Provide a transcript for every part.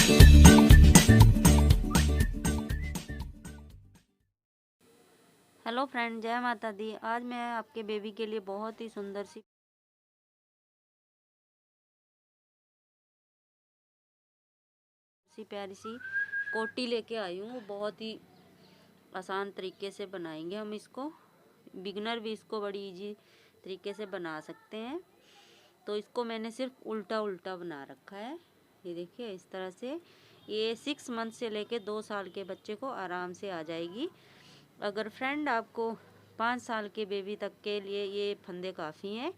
Hello friend, जय माता दी। आज मैं आपके बेबी के लिए बहुत ही सुंदर सी प्यारी सी कोटी लेके आई हूँ। बहुत ही आसान तरीके से बनाएंगे हम इसको। बिगनर भी इसको बड़ी इजी तरीके से बना सकते हैं। तो इसको मैंने सिर्फ उल्टा उल्टा बना रखा है। ये देखिए इस तरह से। ये 6 मंथ से लेके 2 साल के बच्चे को आराम से आ जाएगी। अगर फ्रेंड आपको 5 साल के बेबी तक के लिए ये फंदे काफ़ी हैं,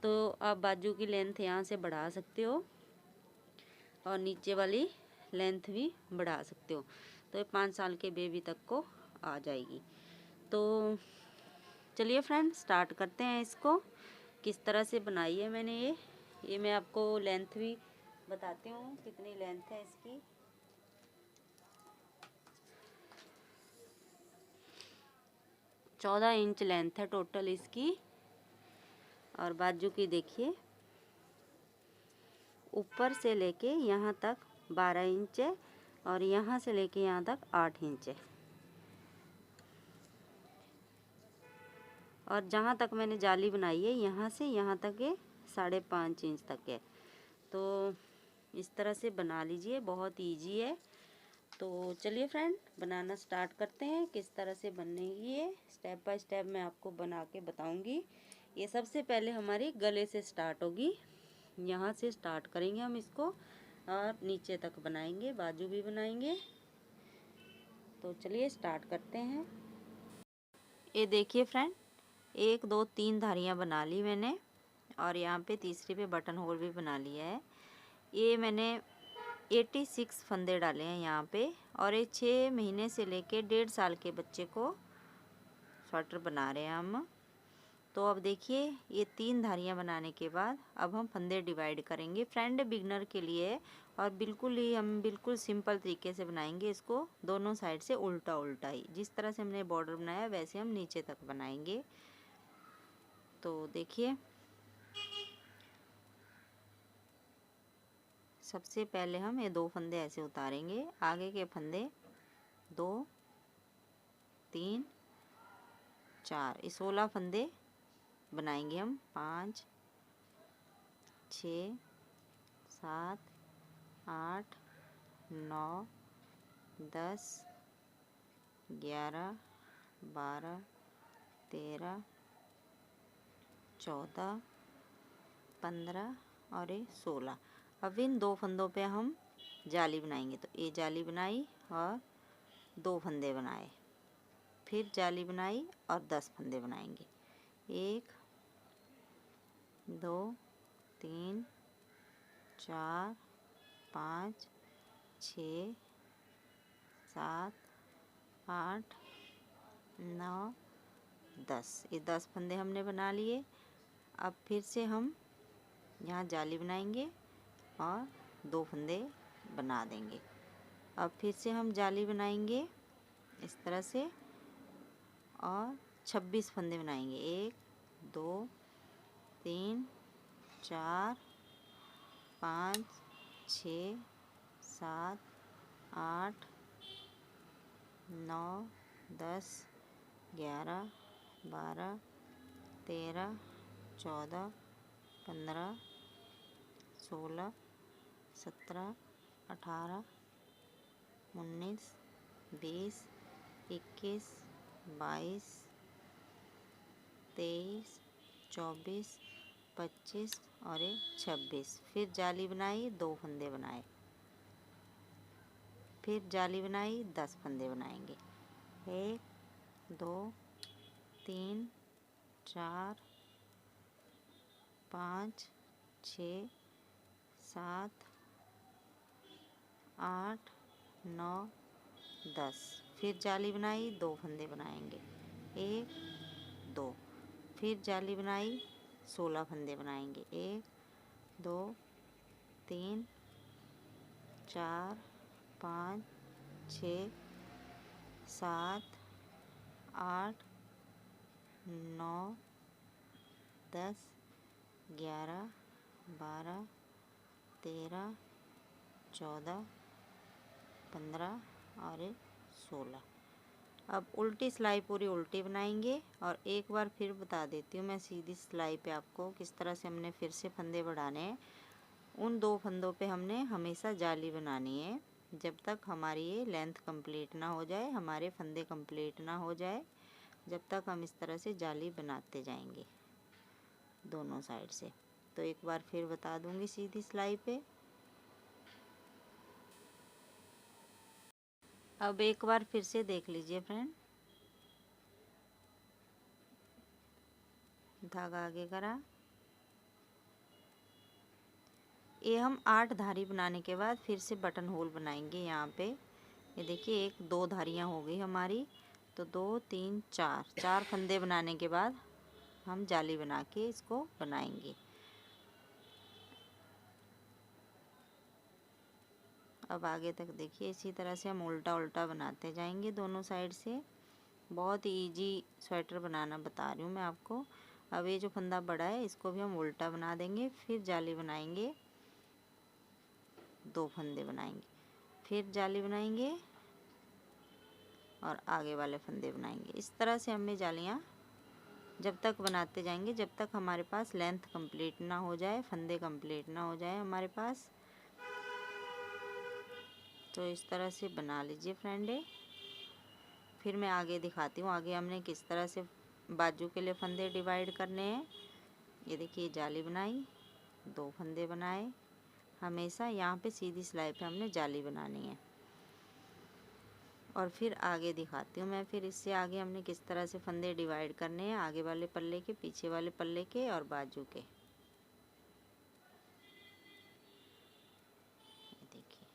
तो आप बाजू की लेंथ यहाँ से बढ़ा सकते हो और नीचे वाली लेंथ भी बढ़ा सकते हो। तो ये 5 साल के बेबी तक को आ जाएगी। तो चलिए फ्रेंड स्टार्ट करते हैं इसको। किस तरह से बनाई है मैंने ये मैं आपको लेंथ भी बताती हूँ कितनी लेंथ है इसकी। 14 इंच लेंथ है टोटल इसकी। और बाजू की देखिए, ऊपर से लेके यहाँ तक 12 इंच है और यहाँ से लेके यहाँ तक 8 इंच है। और जहाँ तक मैंने जाली बनाई है यहाँ से यहाँ तक ये 5.5 इंच तक है। तो इस तरह से बना लीजिए, बहुत इजी है। तो चलिए फ्रेंड बनाना स्टार्ट करते हैं। किस तरह से बनेगी ये स्टेप बाय स्टेप मैं आपको बना के बताऊंगी। ये सबसे पहले हमारी गले से स्टार्ट होगी। यहाँ से स्टार्ट करेंगे हम इसको और नीचे तक बनाएंगे, बाजू भी बनाएंगे। तो चलिए स्टार्ट करते हैं। ये देखिए फ्रेंड, 1 2 3 धारियाँ बना ली मैंने और यहाँ पे तीसरी पे बटन होल भी बना लिया है। ये मैंने 86 फंदे डाले हैं यहाँ पे। और ये 6 महीने से लेके 1.5 साल के बच्चे को स्वेटर बना रहे हैं हम। तो अब देखिए ये 3 धारियाँ बनाने के बाद अब हम फंदे डिवाइड करेंगे। फ्रेंड बिगनर के लिए और बिल्कुल सिंपल तरीके से बनाएंगे इसको। दोनों साइड से उल्टा उल्टा ही, जिस तरह से हमने बॉर्डर बनाया वैसे हम नीचे तक बनाएंगे। तो देखिए सबसे पहले हम ये 2 फंदे ऐसे उतारेंगे। आगे के फंदे 2 3 4, ये 16 फंदे बनाएंगे हम। 5 6 7 8 9 10 11 12 13 14 15 और ये 16। अब इन 2 फंदों पे हम जाली बनाएंगे। तो ये जाली बनाई और 2 फंदे बनाए, फिर जाली बनाई और 10 फंदे बनाएंगे। 1 2 3 4 5 6 7 8 9 10, ये 10 फंदे हमने बना लिए। अब फिर से हम यहाँ जाली बनाएंगे और 2 फंदे बना देंगे। अब फिर से हम जाली बनाएंगे इस तरह से और 26 फंदे बनाएंगे। 1 2 3 4 5 6 7 8 9 10 11 12 13 14 15 16 17 18 19 20 21 22 23 24 25 और 26। फिर जाली बनाई, 2 फंदे बनाए, फिर जाली बनाई, 10 फंदे बनाएंगे। 1 2 3 4 5 6 7 8 9 10, फिर जाली बनाई, 2 फंदे बनाएंगे। 1 2, फिर जाली बनाई, 16 फंदे बनाएंगे। 1 2 3 4 5 6 7 8 9 10 11 12 13 14 15 और ये 16। अब उल्टी सिलाई पूरी उल्टी बनाएंगे। और एक बार फिर बता देती हूँ मैं सीधी सिलाई पे आपको किस तरह से हमने फिर से फंदे बढ़ाने हैं। उन 2 फंदों पे हमने हमेशा जाली बनानी है जब तक हमारी ये लेंथ कंप्लीट ना हो जाए, हमारे फंदे कंप्लीट ना हो जाए, जब तक हम इस तरह से जाली बनाते जाएंगे दोनों साइड से। तो एक बार फिर बता दूंगी सीधी सिलाई पे। अब एक बार फिर से देख लीजिए फ्रेंड, धागा आगे करा। ये हम 8 धारी बनाने के बाद फिर से बटन होल बनाएंगे यहाँ पे। ये देखिए 1 2 धारियाँ हो गई हमारी, तो 2 3 4 फंदे बनाने के बाद हम जाली बना के इसको बनाएंगे। अब आगे तक देखिए इसी तरह से हम उल्टा उल्टा बनाते जाएंगे दोनों साइड से। बहुत इजी स्वेटर बनाना बता रही हूँ मैं आपको। अब ये जो फंदा बड़ा है इसको भी हम उल्टा बना देंगे, फिर जाली बनाएंगे, 2 फंदे बनाएंगे, फिर जाली बनाएंगे और आगे वाले फंदे बनाएंगे। इस तरह से हमें जालियाँ जब तक बनाते जाएंगे जब तक हमारे पास लेंथ कंप्लीट ना हो जाए, फंदे कंप्लीट ना हो जाए हमारे पास। तो इस तरह से बना लीजिए फ्रेंडे। फिर मैं आगे दिखाती हूँ आगे हमने किस तरह से बाजू के लिए फंदे डिवाइड करने हैं। ये देखिए जाली बनाई, 2 फंदे बनाए, हमेशा यहाँ पे सीधी सिलाई पे हमने जाली बनानी है। और फिर आगे दिखाती हूँ मैं, फिर इससे आगे हमने किस तरह से फंदे डिवाइड करने हैं, आगे वाले पल्ले के, पीछे वाले पल्ले के और बाजू के। देखिए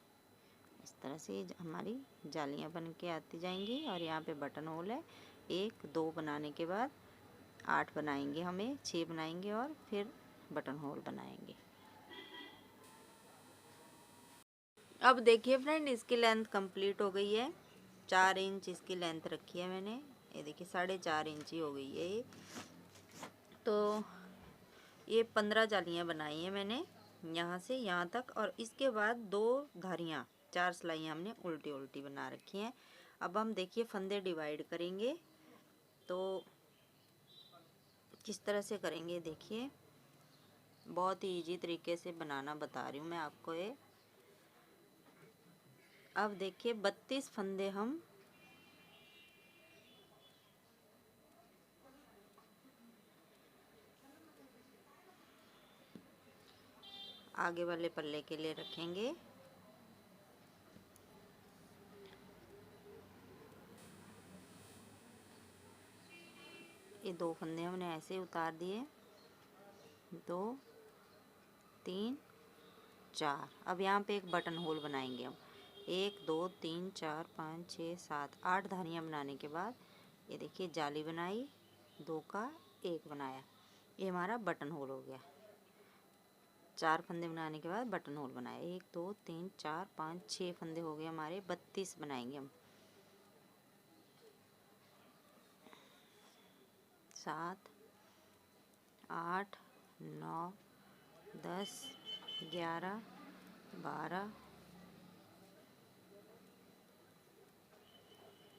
इस तरह से हमारी जालियाँ बन के आती जाएंगी। और यहाँ पे बटन होल है। 1 2 बनाने के बाद 8 बनाएंगे, हमें 6 बनाएंगे और फिर बटन होल बनाएंगे। अब देखिए फ्रेंड इसकी लेंथ कंप्लीट हो गई है। 4 इंच इसकी लेंथ रखी है मैंने। ये देखिए 4.5 इंच ही हो गई है ये। तो ये 15 जालियाँ बनाई हैं मैंने यहाँ से यहाँ तक। और इसके बाद 2 धारियाँ, 4 सिलाइयाँ हमने उल्टी उल्टी बना रखी हैं। अब हम देखिए फंदे डिवाइड करेंगे तो किस तरह से करेंगे देखिए। बहुत ही ईजी तरीके से बनाना बता रही हूँ मैं आपको ये। अब देखिए 32 फंदे हम आगे वाले पल्ले के लिए रखेंगे। ये 2 फंदे हमने ऐसे उतार दिए, 2 3 4। अब यहाँ पे एक बटन होल बनाएंगे हम। 1 2 3 4 5 6 7 8 धारियाँ बनाने के बाद ये देखिए जाली बनाई, 2 का 1 बनाया, ये हमारा बटन होल हो गया। 4 फंदे बनाने के बाद बटन होल बनाया। 1 2 3 4 5 6 फंदे हो गए हमारे। 32 बनाएंगे हम। 7 8 9 10 11 12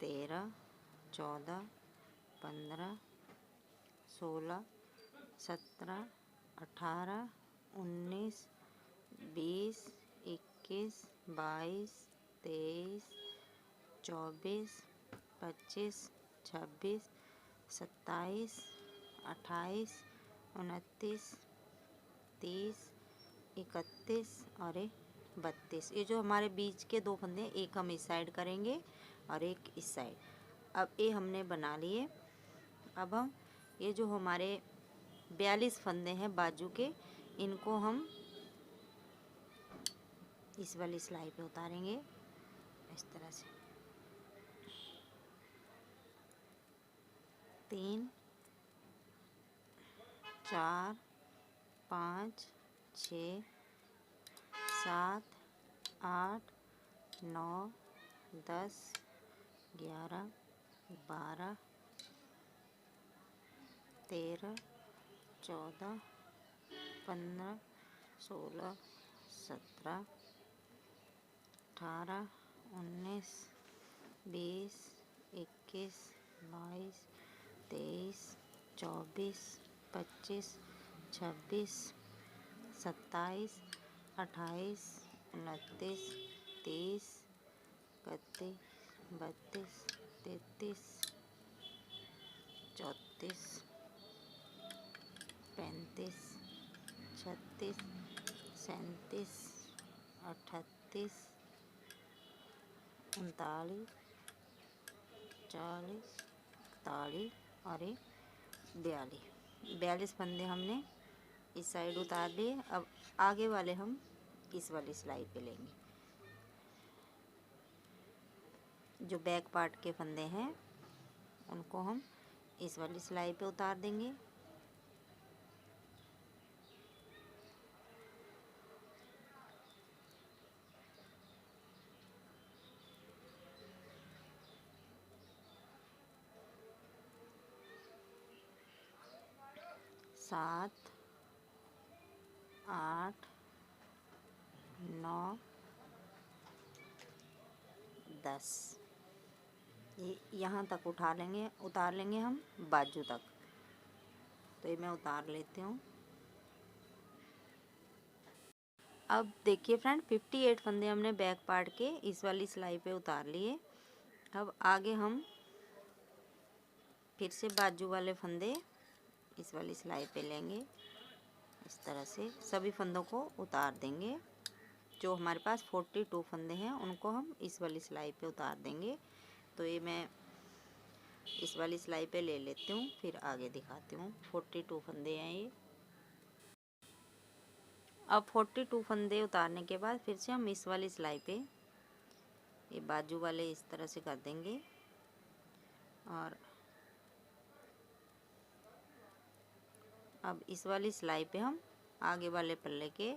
13 14 15 16 17 18 19 20 21 22 23 24 25 26 27 28 29 30 31 और 32। ये जो हमारे बीच के 2 फंदे, एक हम इस साइड करेंगे और एक इस साइड। अब ये हमने बना लिए। अब हम ये जो हमारे 42 फंदे हैं बाजू के, इनको हम इस वाली सिलाई पे उतारेंगे इस तरह से। 3 4 5 6 7 8 9 10 11 12 13 14 15 16 17 18 19, 20, 21, 22, 23, 24, 25, 26, 27, 28, 29, 30, 31, 32, 33, 34, 35, 36, 37, 38, 39, 40, 41 और 42 फंदे हमने इस साइड उतार लिए। अब आगे वाले हम इस वाली सिलाई पे लेंगे। जो बैक पार्ट के फंदे हैं उनको हम इस वाली सिलाई पे उतार देंगे। सात, 8, 9, 10 ये यहाँ तक उतार लेंगे हम बाजू तक। तो ये मैं उतार लेती हूँ। अब देखिए फ्रेंड, 58 फंदे हमने बैक पार्ट के इस वाली सिलाई पे उतार लिए। अब आगे हम फिर से बाजू वाले फंदे इस वाली सिलाई पे लेंगे। इस तरह से सभी फंदों को उतार देंगे। जो हमारे पास 42 फंदे हैं उनको हम इस वाली सिलाई पे उतार देंगे। तो ये मैं इस वाली सिलाई पे ले लेती हूँ, फिर आगे दिखाती हूँ। 42 फंदे हैं ये। अब 42 फंदे उतारने के बाद फिर से हम इस वाली सिलाई पे ये बाजू वाले इस तरह से कर देंगे और अब इस वाली सिलाई पे हम आगे वाले पल्ले के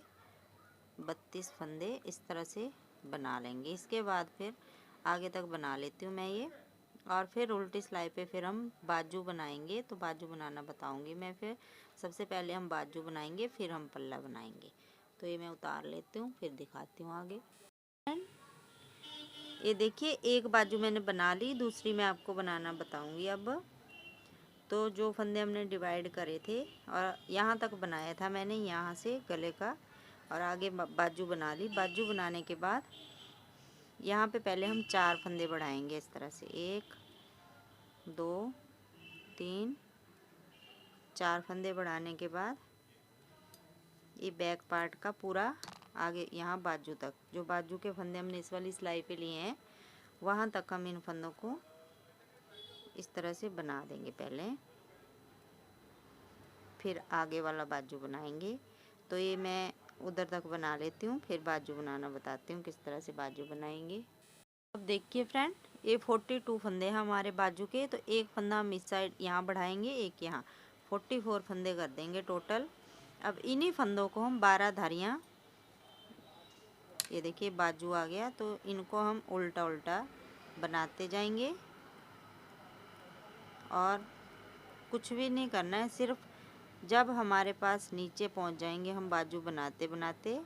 32 फंदे इस तरह से बना लेंगे। इसके बाद फिर आगे तक बना लेती हूँ मैं ये, और फिर उल्टी सिलाई पे फिर हम बाजू बनाएंगे। तो बाजू बनाना बताऊंगी मैं। फिर सबसे पहले हम बाजू बनाएंगे, फिर हम पल्ला बनाएंगे। तो ये मैं उतार लेती हूँ, फिर दिखाती हूँ आगे। ये देखिए, एक बाजू मैंने बना ली, दूसरी मैं आपको बनाना बताऊंगी अब। तो जो फंदे हमने डिवाइड करे थे और यहाँ तक बनाया था मैंने, यहाँ से गले का, और आगे बाजू बना ली। बाजू बनाने के बाद यहाँ पे पहले हम 4 फंदे बढ़ाएंगे इस तरह से। 1, 2, 3, 4 फंदे बढ़ाने के बाद ये बैक पार्ट का पूरा आगे यहाँ बाजू तक, जो बाजू के फंदे हमने इस वाली सिलाई पे लिए हैं वहाँ तक हम इन फंदों को इस तरह से बना देंगे पहले, फिर आगे वाला बाजू बनाएंगे। तो ये मैं उधर तक बना लेती हूँ, फिर बाजू बनाना बताती हूँ किस तरह से बाजू बनाएंगे। अब देखिए फ्रेंड, ये 42 फंदे हैं हमारे बाजू के। तो एक फंदा हम इस साइड यहाँ बढ़ाएंगे, एक यहाँ, 44 फंदे कर देंगे टोटल। अब इन्हीं फंदों को हम 12 धारियाँ, ये देखिए बाजू आ गया, तो इनको हम उल्टा उल्टा बनाते जाएंगे और कुछ भी नहीं करना है। सिर्फ जब हमारे पास नीचे पहुंच जाएंगे हम बाजू बनाते बनाते,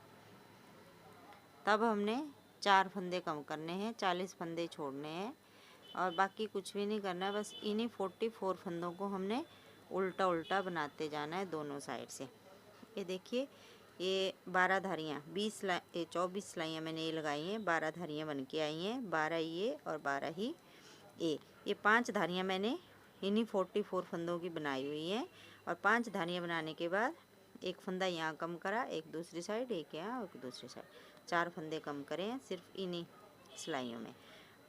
तब हमने 4 फंदे कम करने हैं, 40 फंदे छोड़ने हैं और बाकी कुछ भी नहीं करना है। बस इन्हीं 44 फंदों को हमने उल्टा उल्टा बनाते जाना है दोनों साइड से। ये देखिए, ये 12 धारियाँ, 24 सिलाइयाँ मैंने ये लगाई हैं, 12 धारियाँ बन के आई हैं, 12 ये और 12 ही ये 5 धारियाँ मैंने इन्हीं 44 फंदों की बनाई हुई हैं। और 5 धारियाँ बनाने के बाद एक फंदा यहाँ कम करा, एक दूसरी साइड, एक यहाँ और दूसरी साइड, 4 फंदे कम करे हैं सिर्फ इन्हीं सिलाइयों में।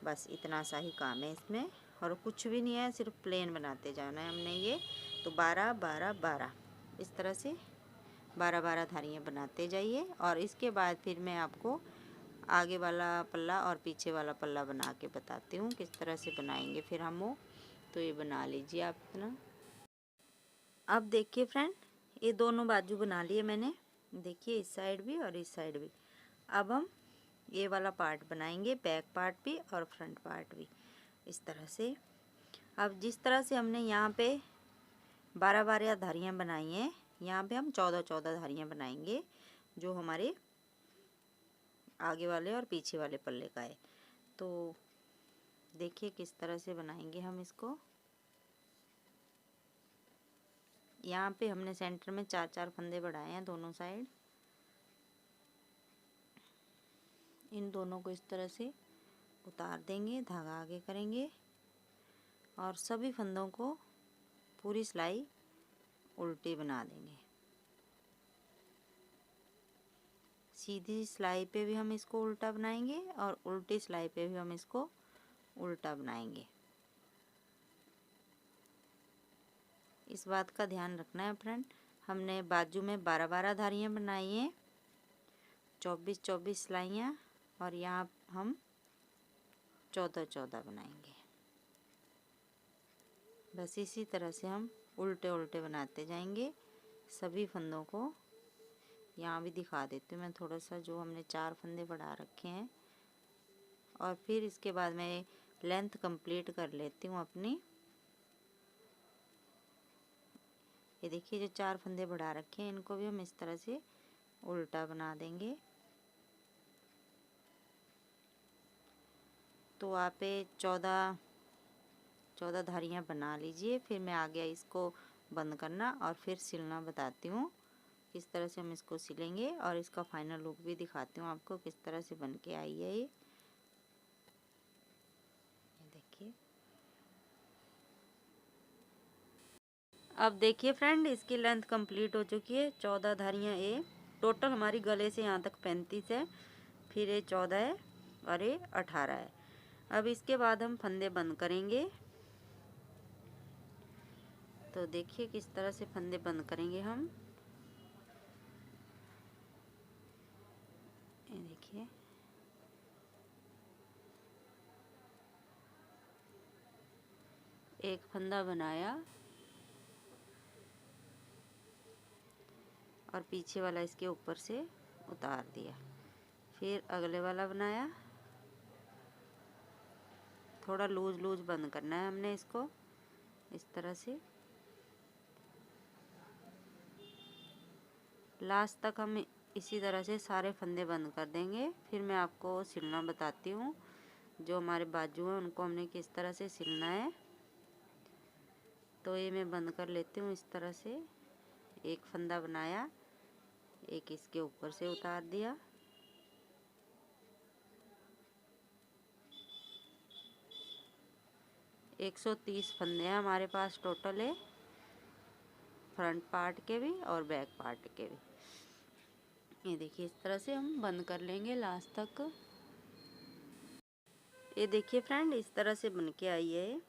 बस इतना सा ही काम है इसमें और कुछ भी नहीं है, सिर्फ प्लेन बनाते जाना है हमने ये। तो 12 12 12 इस तरह से 12 12 धारियाँ बनाते जाइए। और इसके बाद फिर मैं आपको आगे वाला पल्ला और पीछे वाला पल्ला बना के बताती हूँ किस तरह से बनाएंगे फिर हम वो। तो ये बना लीजिए आप इतना। अब देखिए फ्रेंड, ये दोनों बाजू बना लिए मैंने, देखिए इस साइड भी और इस साइड भी। अब हम ये वाला पार्ट बनाएंगे, बैक पार्ट भी और फ्रंट पार्ट भी, इस तरह से। अब जिस तरह से हमने यहाँ पे 12 12 धारियाँ बनाई हैं, यहाँ पे हम 14 14 धारियाँ बनाएंगे, जो हमारे आगे वाले और पीछे वाले पल्ले का है। तो देखिए किस तरह से बनाएंगे हम इसको। यहाँ पे हमने सेंटर में 4-4 फंदे बढ़ाए हैं दोनों साइड। इन दोनों को इस तरह से उतार देंगे, धागा आगे करेंगे और सभी फंदों को पूरी सिलाई उल्टी बना देंगे। सीधी सिलाई पे भी हम इसको उल्टा बनाएंगे और उल्टी सिलाई पे भी हम इसको उल्टा बनाएंगे। इस बात का ध्यान रखना है फ्रेंड, हमने बाजू में 12-12 धारियाँ बनाई हैं, 24-24 सिलाइयाँ, और यहाँ हम 14-14 बनाएंगे। बस इसी तरह से हम उल्टे उल्टे बनाते जाएंगे सभी फंदों को। यहाँ भी दिखा देती हूँ मैं थोड़ा सा, जो हमने 4 फंदे बढ़ा रखे हैं। और फिर इसके बाद मैं लेंथ कंप्लीट कर लेती हूँ अपनी। ये देखिए जो 4 फंदे बढ़ा रखे हैं इनको भी हम इस तरह से उल्टा बना देंगे। तो आप 14 धारियाँ बना लीजिए, फिर मैं आगे इसको बंद करना और फिर सिलना बताती हूँ किस तरह से हम इसको सिलेंगे, और इसका फाइनल लुक भी दिखाती हूँ आपको किस तरह से बन के आई है ये देखिए। अब देखिए फ्रेंड, इसकी लेंथ कंप्लीट हो चुकी है। 14 धारियाँ ये टोटल हमारी गले से यहाँ तक 35 है, फिर ये 14 है और ये 18 है। अब इसके बाद हम फंदे बंद करेंगे। तो देखिए किस तरह से फंदे बंद करेंगे हम। ये देखिए एक फंदा बनाया और पीछे वाला इसके ऊपर से उतार दिया, फिर अगले वाला बनाया। थोड़ा लूज लूज बंद करना है हमने इसको इस तरह से। लास्ट तक हम इसी तरह से सारे फंदे बंद कर देंगे। फिर मैं आपको सिलना बताती हूँ। जो हमारे बाजू हैं उनको हमने किस तरह से सिलना है। तो ये मैं बंद कर लेती हूँ इस तरह से। एक फंदा बनाया, एक इसके ऊपर से उतार दिया, एक 130 फंदे हैं हमारे पास टोटल है, फ्रंट पार्ट के भी और बैक पार्ट के भी। ये देखिए इस तरह से हम बंद कर लेंगे लास्ट तक। ये देखिए फ्रेंड इस तरह से बन के आई है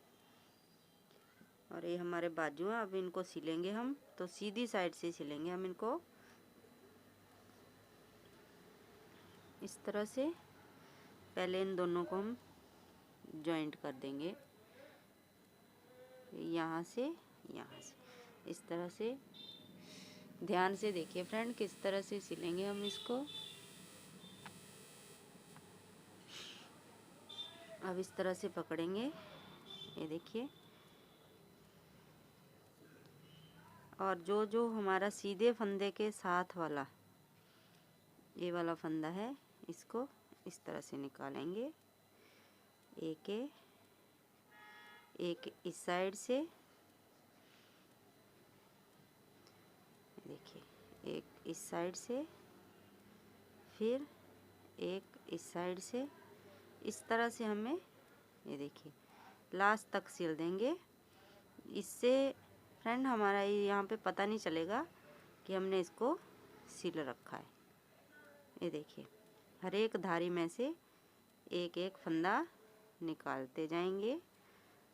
और ये हमारे बाजू हैं। अब इनको सिलेंगे हम, तो सीधी साइड से सिलेंगे हम इनको इस तरह से। पहले इन दोनों को हम जॉइंट कर देंगे, यहाँ से इस तरह से। ध्यान से देखिए फ्रेंड किस तरह से सिलेंगे हम इसको। अब इस तरह से पकड़ेंगे, ये देखिए। और जो जो हमारा सीधे फंदे के साथ वाला ये वाला फंदा है, इसको इस तरह से निकालेंगे। एक इस साइड से, देखिए एक इस साइड से, फिर एक इस साइड से। इस तरह से हमें ये देखिए लास्ट तक सिल देंगे। इससे फ्रेंड हमारा यहाँ पे पता नहीं चलेगा कि हमने इसको सिल रखा है। ये देखिए हर एक धारी में से एक एक फंदा निकालते जाएंगे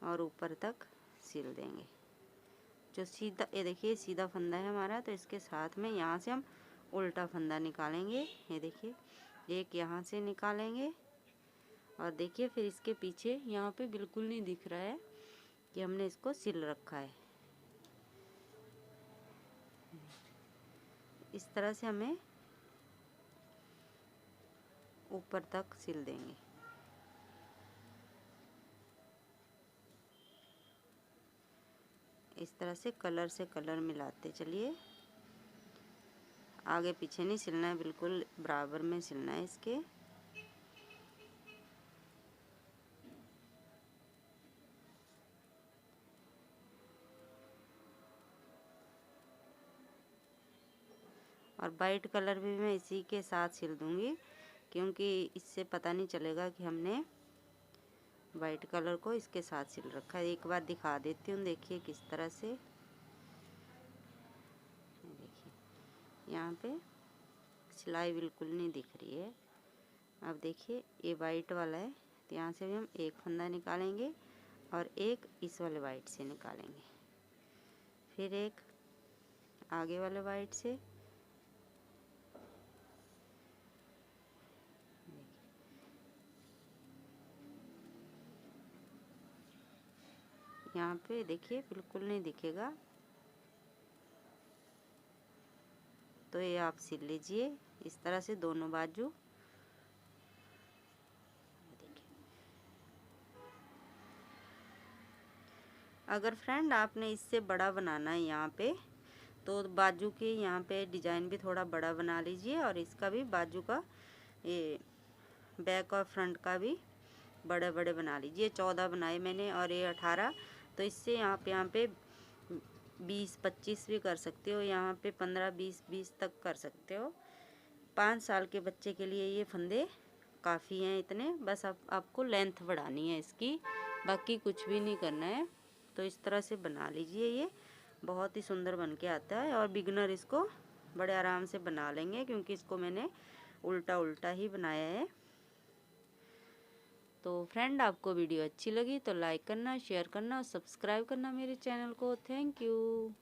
और ऊपर तक सिल देंगे। जो सीधा, ये देखिए सीधा फंदा है हमारा, तो इसके साथ में यहाँ से हम उल्टा फंदा निकालेंगे। ये देखिए एक यहाँ से निकालेंगे और देखिए फिर इसके पीछे यहाँ पे बिल्कुल नहीं दिख रहा है कि हमने इसको सिल रखा है। इस तरह से हमें ऊपर तक सिल देंगे। इस तरह से कलर से कलर मिलाते चलिए। आगे पीछे नहीं सिलना है, बिल्कुल बराबर में सिलना है इसके। और वाइट कलर भी मैं इसी के साथ सिल दूँगी, क्योंकि इससे पता नहीं चलेगा कि हमने वाइट कलर को इसके साथ सिल रखा है। एक बार दिखा देती हूँ, देखिए किस तरह से। देखिए यहाँ पे सिलाई बिल्कुल नहीं दिख रही है। अब देखिए ये वाइट वाला है, तो यहाँ से भी हम एक फंदा निकालेंगे और एक इस वाले वाइट से निकालेंगे, फिर एक आगे वाले वाइट से, यहाँ पे देखिए बिल्कुल नहीं दिखेगा, तो ये आप सिल लीजिए इस तरह से दोनों बाजू। अगर फ्रेंड आपने इससे बड़ा बनाना है यहाँ पे, तो बाजू के यहाँ पे डिजाइन भी थोड़ा बड़ा बना लीजिए, और इसका भी बाजू का ये बैक और फ्रंट का भी बड़े बड़े बना लीजिए। 14 बनाए मैंने और ये 18, तो इससे आप यहाँ पे 20-25 भी कर सकते हो, यहाँ पे 15-20 तक कर सकते हो। 5 साल के बच्चे के लिए ये फंदे काफ़ी हैं इतने, बस आपको लेंथ बढ़ानी है इसकी, बाकी कुछ भी नहीं करना है। तो इस तरह से बना लीजिए, ये बहुत ही सुंदर बन के आता है और बिगनर इसको बड़े आराम से बना लेंगे, क्योंकि इसको मैंने उल्टा उल्टा ही बनाया है। तो फ्रेंड आपको वीडियो अच्छी लगी तो लाइक करना, शेयर करना और सब्सक्राइब करना मेरे चैनल को। Thank you.